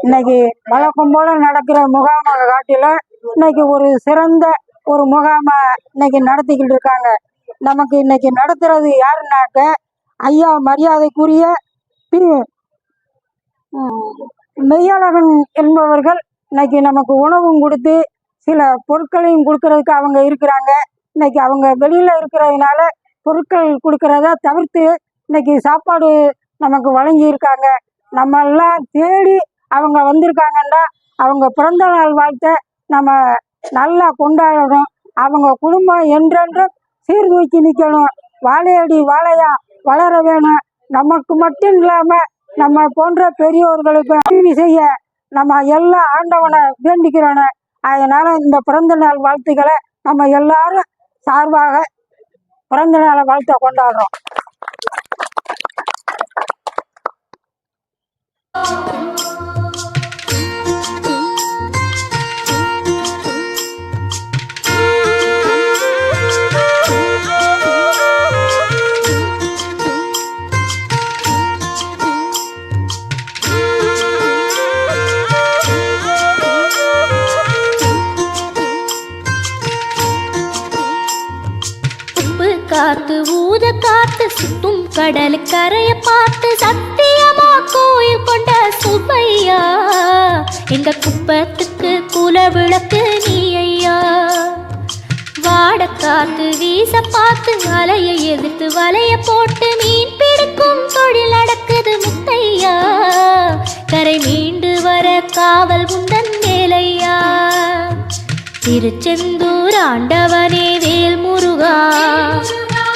இன்னைக்கு வழக்கம் போல நடக்கிற முகாமாக காட்டில இன்னைக்கு ஒரு சிறந்த ஒரு முகாம இன்னைக்கு நடத்திக்கிட்டு இருக்காங்க. நமக்கு இன்னைக்கு நடத்துறது யாருன்னாக்க ஐயா மரியாதைக்குரிய மெய்யழகன் என்பவர்கள் இன்னைக்கு நமக்கு உணவும் கொடுத்து சில பொருட்களையும் கொடுக்கறதுக்கு அவங்க இருக்கிறாங்க. இன்னைக்கு அவங்க வெளியில இருக்கிறதுனால பொருட்கள் கொடுக்கறத தவிர்த்து இன்னைக்கு சாப்பாடு நமக்கு வழங்கி இருக்காங்க. நம்ம எல்லாம் தேடி அவங்க வந்திருக்காங்கன்னா அவங்க பிறந்த நாள் வாழ்த்தை நம்ம நல்லா கொண்டாடணும். அவங்க குடும்பம் என்றென்றும் சீர்தூக்கி நிற்கணும். வாழையடி வாழையா வளர வேணும். நமக்கு மட்டும் இல்லாம நம்ம போன்ற பெரியோர்களுக்கு உதவி செய்ய நம்ம எல்லாம் ஆண்டவனை வேண்டிக்கிறோம். அதனால இந்த பிறந்த நாள் வாழ்த்துக்களை நம்ம எல்லாரும் சார்பாக பிறந்த நாள் வாழ்த்தை கொண்டாடுறோம். காத்து ஊத காத்து சுத்தும் கடல் கரைய பார்த்து சத்தியமா கோயில் கொண்ட சுப்பையா எங்க குப்பத்துக்கு குல விளக்கு நீ ஐயா. வாட காத்து வீச பார்த்து அலைய எதிர்த்து வலைய போட்டு மீன் பிடிக்கும் தொழில் நடக்குது முத்தையா. கரை மீண்டு வர காவல் உந்தன் வேலையா. திருச்செந்தூர் ஆண்டவனே வேல் முருகா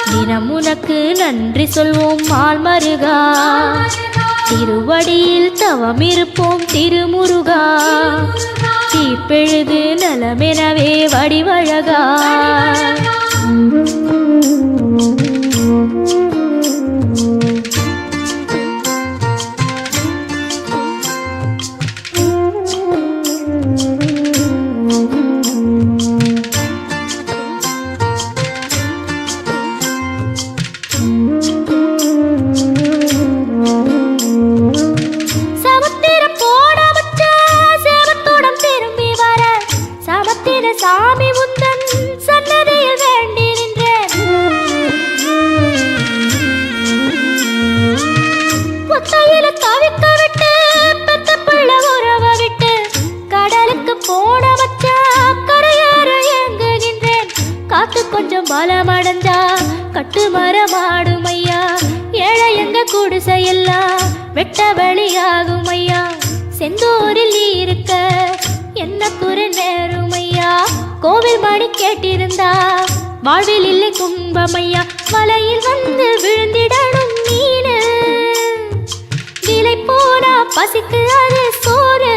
தினம் உனக்கு நன்றி சொல்வோம் மால் மருகா. திருவடியில் தவம் இருப்போம் திருமுருகா. தீப்பெழுது நலமெனவே வடிவழகா. சாமி உந்தன் சன்னதியில் வேண்டி நின்றேன். ஒத்தையில தவிக்க விட்டு பெத்த பிள்ளை உறவ விட்டு கடலுக்கு போன வச்சா கரையாற ஏங்குகின்றேன். காத்து கொஞ்சம் பலமடைஞ்சா கட்டு மரமாடும் ஐயா. ஏழை எங்க குடிசையெல்லாம் வெட்ட வெளியாகும் ஐயா. செந்தூரில் நீ இருக்க என்ன குறை நேரும் ஐயா. கோவில் மணி கேட்டிருந்தா வாழ்வில் இல்லை கும்பமையா. வலையில் வந்து விழுந்திடணும் மீனு விலை போனா பசிக்கு அது சோறு.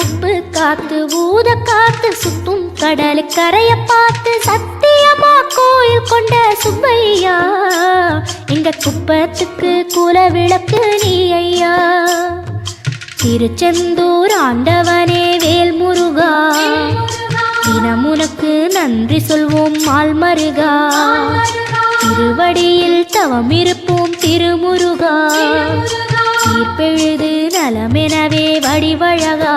உப்பு காத்து ஊத காத்து சுத்தும் கடல் கரைய பார்த்து சத்தியமா கோயில் கொண்ட சுப்பையா எங்க குப்பத்துக்கு குல விளக்கு நீ ஐயா. திருச்செந்தூர் ஆண்டவனே வேல் முருகா தினம் உனக்கு நன்றி சொல்வோம் மால் மருகா. திருவடியில் தவம் இருப்போம் திருமுருகா. தீர்ப்பெழுது நலமெனவே வடிவழகா.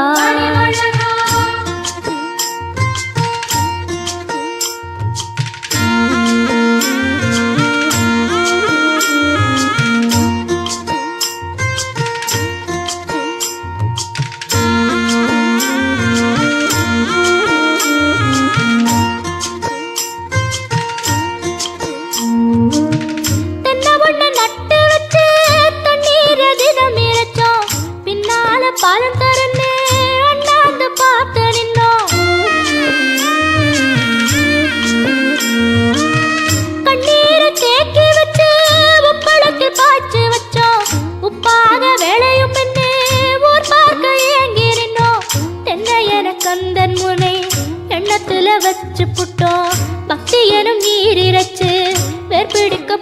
பாலம் தரன்னு அண்ணாந்து பார்த்து நின்னோம். கண்ணீரை தேக்கி வச்சு உப்பளத்தில் பாய்ச்சி வச்சோம். உப்பாக வேலையும் என்ன ஊர் பார்க்க ஏங்கி நின்னோம். தென்னை என கந்தன் முனை எண்ணத்துல வச்சு புட்டோம். பக்தி எனும் நீர் இறைச்சு வேர்பிடிக்க